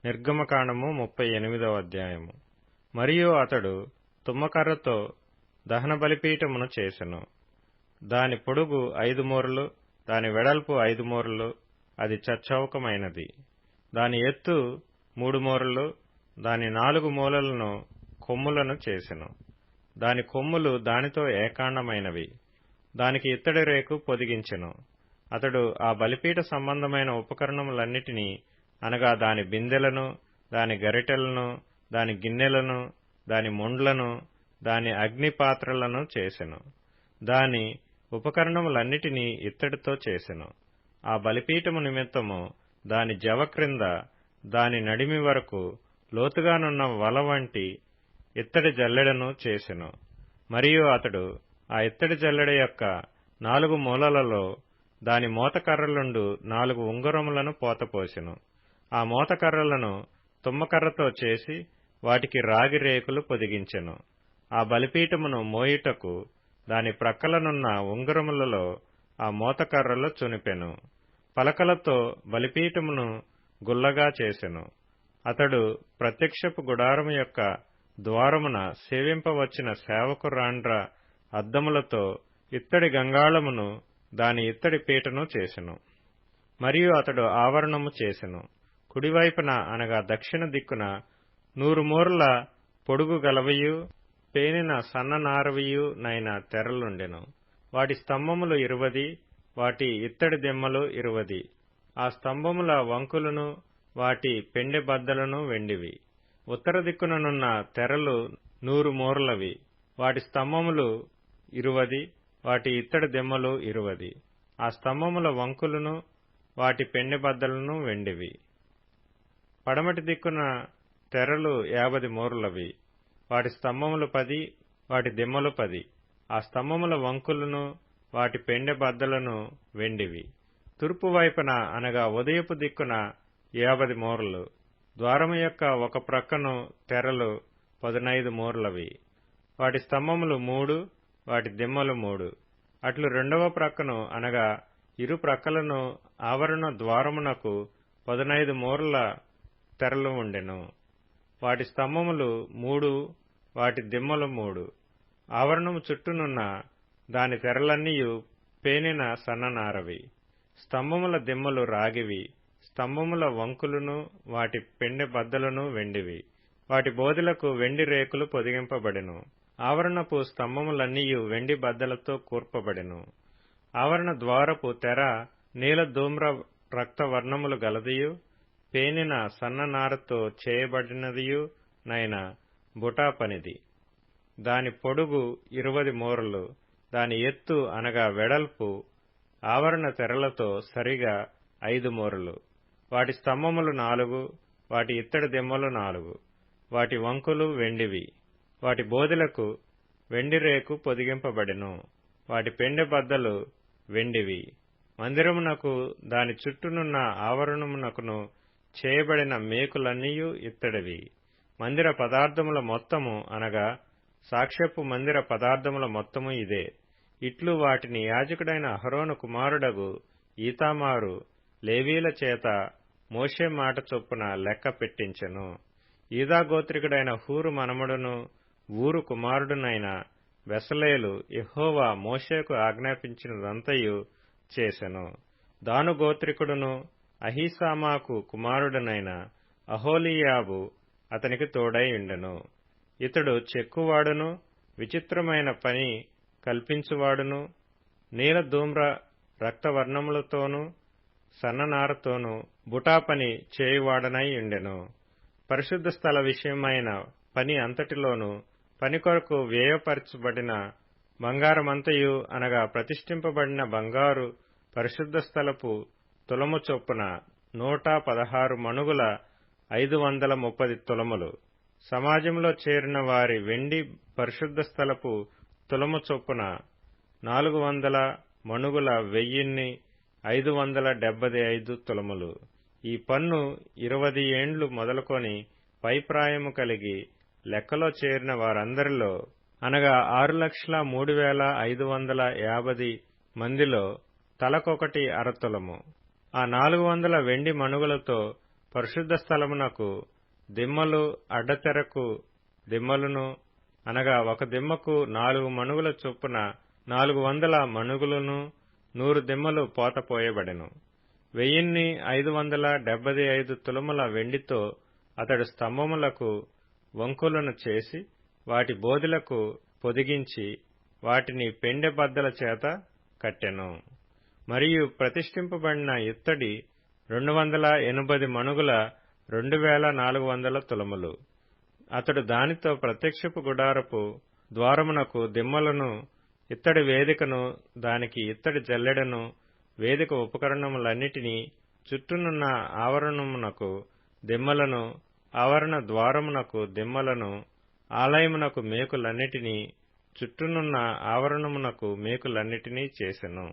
నిర్గమకాండము 38వ అధ్యాయము. మరియు అతడు తుమ్మకర్రతో దహన బలిపీఠమును చేసెను. దాని పొడుగు 5 మూరలు, దాని వెడల్పు 5 మూరలు, అది చచ్చౌకమైనది. దాని ఎత్తు 3 మూరలు, దాని 4 మూలలను కొమ్ములను చేసెను. దాని కొమ్ములు దానితో ఏకాండమైనవి. దానికి ఇత్తడి రేకు పొదిగించెను. అతడు ఆ బలిపీఠ సంబంధమైన ఉపకరణములన్నిటినీ, అనగా దాని బిందెలను, దాని గరిటెలను, దాని గిన్నెలను, దాని ముండ్లను, దాని అగ్నిపాత్రలను చేసెను. దాని ఉపకరణములన్నిటినీ ఇత్తడితో చేసెను. ఆ బలిపీఠము నిమిత్తము దాని జవ క్రింద దాని నడిమి వరకు లోతుగానున్న వల వంటి ఇత్తడి జల్లెడను చేసెను. మరియు అతడు ఆ ఇత్తడి జల్లెడ యొక్క 4 మూలలలో దాని మోతకర్రలుండు 4 ఉంగరములను పోతపోసెను. ఆ మోతకర్రలను తుమ్మకర్రతో చేసి వాటికి రాగి రేకులు పొదిగించెను. ఆ బలిపీఠమును మోయుటకు దాని ప్రక్కలనున్న ఉంగరములలో ఆ మోతకర్రలు చునిపెను. పలకలతో బలిపీఠమును గుల్లగా చేసెను. అతడు ప్రత్యక్షపు గుడారము యొక్క ద్వారమున సేవింపవచ్చిన సేవకురాండ్ర అద్దములతో ఇత్తడి గంగాళమును, దాని ఇత్తడి పీటను చేసెను. మరియు అతడు ఆవరణము చేసెను. కుడివైపున అనగా దక్షిణ దిక్కున 100 మూరల పొడుగు గలవియు పేనిన సన్ననారవియు నైన తెరలుండెను. వాటి స్తంభములు 20, వాటి ఇత్తడి దిమ్మలు 20. ఆ స్తంభముల వంకులను, వాటి పెండె బద్దలను వెండివి. ఉత్తర దిక్కుననున్న తెరలు 100 మూరలవి. వాటి స్తంభములు 20, వాటి ఇత్తడి దిమ్మలు 20. ఆ స్తంభముల వంకులను, వాటి పెండె బద్దలను వెండివి. పడమటి దిక్కున తెరలు 50 మూరలవి. వాటి స్తంభములు 10, వాటి దిమ్మలు 10. ఆ స్తంభముల వంకులను, వాటి పెండె బద్దలను వెండివి. తూర్పు వైపున అనగా ఉదయపు దిక్కున 50 మూరలు. ద్వారము యొక్క ఒక ప్రక్కను తెరలు 15 మూరలవి. వాటి స్తంభములు 3, వాటి దిమ్మలు 3. అట్లు రెండవ ప్రక్కను అనగా ఇరు ప్రక్కలను ఆవరణ ద్వారమునకు 15 మూరల తెరలు ఉండెను. వాటి స్తంభములు 3, వాటి దిమ్మలు 3. ఆవరణము చుట్టూనున్న దాని తెరలన్నీయు పేనిన సన్ననారవి. స్తంభముల దిమ్మలు రాగివి. స్తంభముల వంకులను, వాటి పెండె బద్దలను వెండివి. వాటి బోదెలకు వెండి రేకులు పొదిగింపబడెను. ఆవరణపు స్తంభములన్నీయు వెండి బద్దలతో కూర్పబడెను. ఆవరణ ద్వారపు తెర నీల ధూమ్ర రక్త వర్ణములు గలదియు, పేనిన సన్ననారతో చేయబడినదియు నైన బుటా పనిది. దాని పొడుగు 20 మూరలు, దాని ఎత్తు అనగా వెడల్పు ఆవరణ తెరలతో సరిగా 5 మూరలు. వాటి స్తంభములు 4, వాటి ఇత్తడి దిమ్మలు 4. వాటి వంకులు వెండివి. వాటి బోదెలకు వెండి రేకు పొదిగింపబడెను. వాటి పెండె బద్దలు వెండివి. మందిరమునకు దాని చుట్టూనున్న ఆవరణమునకును చేయబడిన మేకులన్నీయు ఇత్తడివి. మందిర పదార్థముల మొత్తము అనగా సాక్ష్యపు మందిర పదార్థముల మొత్తము ఇదే. ఇట్లు వాటిని యాజకుడైన అహరోను కుమారుడగు ఈతామారు లేవీల చేత మోషే మాట చొప్పున లెక్క పెట్టించెను. యూదా గోత్రికుడైన హూరు మనుమడును ఊరు కుమారుడునైన బెసలేలు యెహోవా మోషేకు ఆజ్ఞాపించినదంతయు చేసెను. దాను గోత్రికుడును అహీసామాకు కుమారుడునైన అహోలీయాబు అతనికి తోడై ఉండెను. ఇతడు చెక్కువాడును, విచిత్రమైన పని కల్పించువాడును, నీల ధూమ్ర రక్తవర్ణములతోనూ సన్ననారతోనూ బుటాపని చేయువాడనై ఉండెను. పరిశుద్ధ స్థల విషయమైన పని అంతటిలోనూ పని కొరకు వ్యయపరచబడిన బంగారమంతయు అనగా ప్రతిష్ఠింపబడిన బంగారు పరిశుద్ధ స్థలపు తులము చొప్పున 116 మణుగుల 530 తులములు. సమాజంలో చేరిన వారి వెండి పరిశుద్ధ స్థలపు తులము చొప్పున 400 మణుగుల 1575 తులములు. ఈ పన్ను 20 ఏండ్లు మొదలుకొని పైప్రాయము కలిగి లెక్కలో చేరిన వారందరిలో అనగా 6,03,550 మందిలో తలకొకటి అరతులము. ఆ 400 వెండి మణుగులతో పరిశుద్ధ స్థలమునకు దిమ్మలు, అడ్డతెరకు దిమ్మలును, అనగా ఒక దిమ్మకు 4 మణుగుల చొప్పున 400 మణుగులను, 100 దిమ్మలు పోతపోయబడెను. 1575 తులముల వెండితో అతడు స్తంభములకు వంకులను చేసి వాటి బోధులకు పొదిగించి వాటిని పెండె బద్దల చేత కట్టెను. మరియు ప్రతిష్ఠింపబడిన ఇత్తడి 280 మణుగుల 2400 తులములు. అతడు దానితో ప్రత్యక్షపు గుడారపు ద్వారమునకు దిమ్మలను, ఇత్తడి వేదికను, దానికి ఇత్తడి జల్లెడను, వేదిక ఉపకరణములన్నిటినీ, చుట్టూనున్న ఆవరణమునకు దిమ్మలను, ఆవరణ ద్వారమునకు దిమ్మలను, ఆలయమునకు మేకులన్నిటినీ, చుట్టూనున్న ఆవరణమునకు మేకులన్నిటినీ చేసెను.